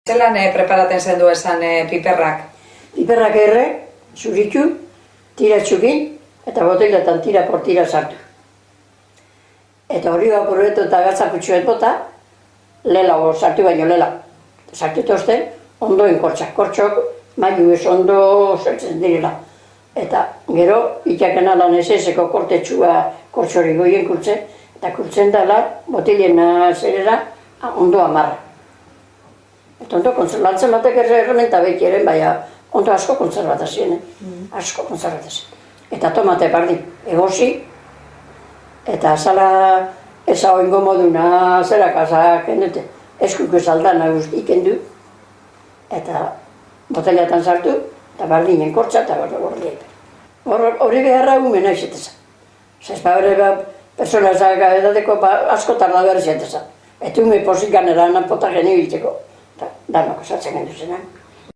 Zelan preparaten zendu esan piperrak? Piperrak erre, zuritu, tira txukin, eta botiletan tira por tira sartu. Eta hori bapuruetu eta gatzaputxuet bota, lela sartu baino lela. Sartu tozten, ondoen kortxak. Kortxok, maiu ez ondo sartzen direla. Eta gero, itaken alan eseseko kortetxua kortxori goien kurtzen, eta kurtzen dela, botilena zerera, ondo amarra. Eta ondo lantzen batek errementa behikieren, baina ondo asko konservatazien, asko konservatazien. Eta tomate bardi, egosi, eta azala eza oingo moduna, zerak azak, eskuko zaldana ikendu, eta boteleatan sartu, eta bardinen kortza, eta gordi epe. Hori beharra umena izetezan. Zezpa hori persona edateko asko tarda behar izetezan. Eta ume posik ganeran potagen ibiltzeko. Danok esatzen gendu zenan.